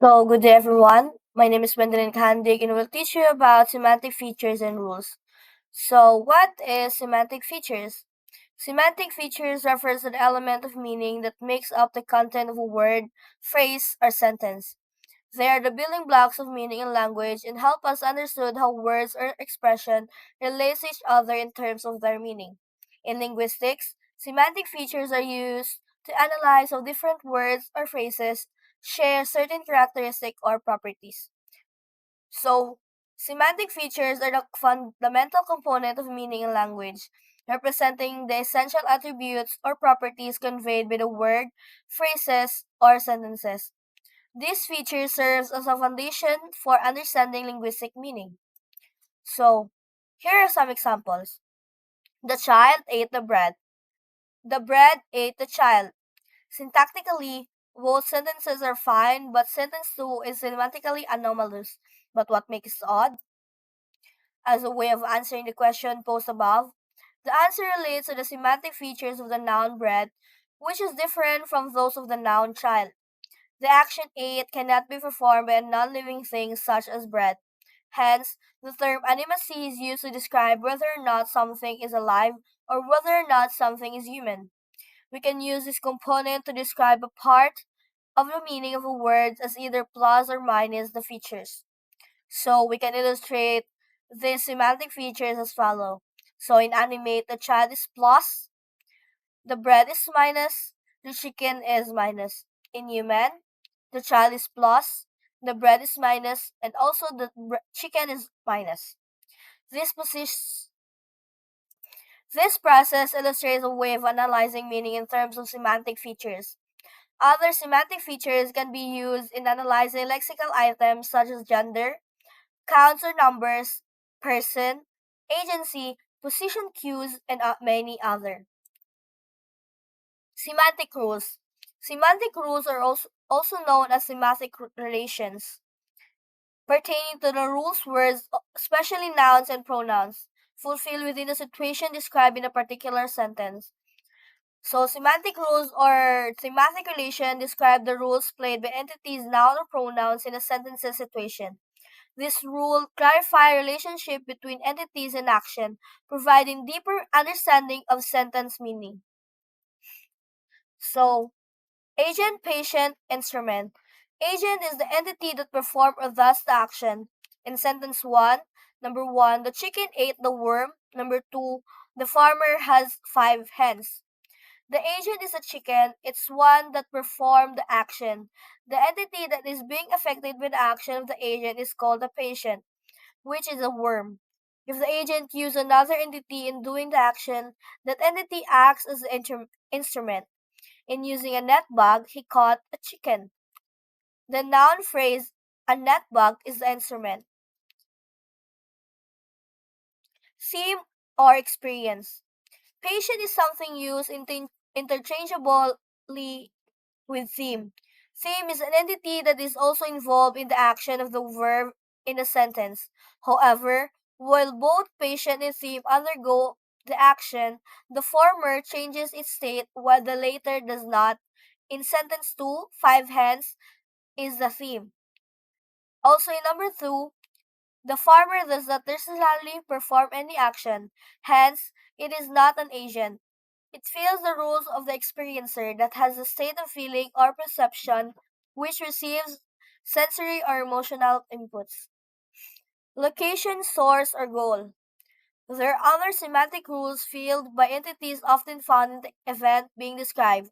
So, good day everyone. My name is Wendelin Kandig and will teach you about semantic features and rules. So, what is semantic features? Semantic features refers to the element of meaning that makes up the content of a word, phrase, or sentence. They are the building blocks of meaning in language and help us understand how words or expression relate to each other in terms of their meaning. In linguistics, semantic features are used to analyze how different words or phrases share certain characteristics or properties. So, semantic features are the fundamental component of meaning in language, representing the essential attributes or properties conveyed by the word, phrases, or sentences. This feature serves as a foundation for understanding linguistic meaning. So, here are some examples. The child ate the bread. The bread ate the child. Syntactically, both sentences are fine, but sentence 2 is semantically anomalous. But what makes it odd? As a way of answering the question posed above, the answer relates to the semantic features of the noun bread, which is different from those of the noun child. The action ate cannot be performed by a non-living thing such as bread. Hence, the term animacy is used to describe whether or not something is alive or whether or not something is human. We can use this component to describe a part of the meaning of a word as either plus or minus the features. So we can illustrate these semantic features as follow. So in animate, the child is plus, the bread is minus, the chicken is minus. In human, the child is plus, the bread is minus, and also the chicken is minus. This position This process illustrates a way of analyzing meaning in terms of semantic features. Other semantic features can be used in analyzing lexical items such as gender, counts or numbers, person, agency, position cues, and many other. Semantic rules. Semantic rules are also known as semantic relations, pertaining to the rules words, especially nouns and pronouns, fulfill within a situation described in a particular sentence. So, semantic rules or semantic relation describe the roles played by entities, noun or pronouns in a sentence's situation. This rule clarify relationship between entities and action, providing deeper understanding of sentence meaning. So, agent, patient, instrument. Agent is the entity that performs or does the action. In sentence 1, number 1, the chicken ate the worm. Number 2, the farmer has 5 hens. The agent is a chicken. It's one that performed the action. The entity that is being affected by the action of the agent is called a patient, which is a worm. If the agent used another entity in doing the action, that entity acts as the instrument. In using a net bug, he caught a chicken. The noun phrase, a net bug, is the instrument. Theme or experience. Patient is something used interchangeably with theme. Theme is an entity that is also involved in the action of the verb in a sentence. However, while both patient and theme undergo the action, the former changes its state while the latter does not. In sentence 2, 5 hens is the theme. Also in number 2, the farmer does not necessarily perform any action, hence, it is not an agent. It fills the roles of the experiencer that has a state of feeling or perception which receives sensory or emotional inputs. Location, source, or goal. There are other semantic rules filled by entities often found in the event being described.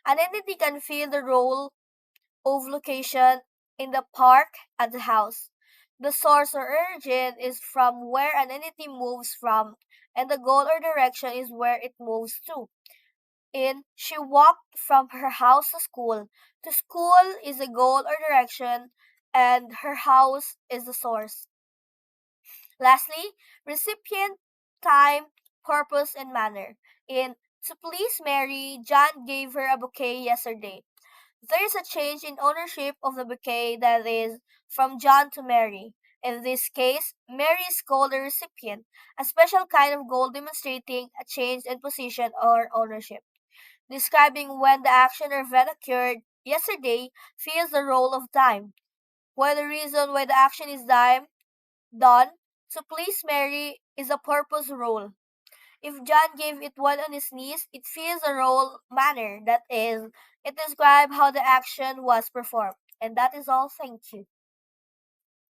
An entity can fill the role of location in the park at the house. The source or origin is from where an entity moves from, and the goal or direction is where it moves to. In she walked from her house to school. To school is the goal or direction, and her house is the source. Lastly, recipient, time, purpose, and manner. In to please Mary, John gave her a bouquet yesterday. There is a change in ownership of the bouquet that is from John to Mary. In this case, Mary is called the recipient, a special kind of goal demonstrating a change in position or ownership. Describing when the action or event occurred yesterday fills the role of time. why the reason why the action is done to please Mary is a purpose role. If John gave it one on his knees, it feels a role manner. That is, it describes how the action was performed. And that is all. Thank you.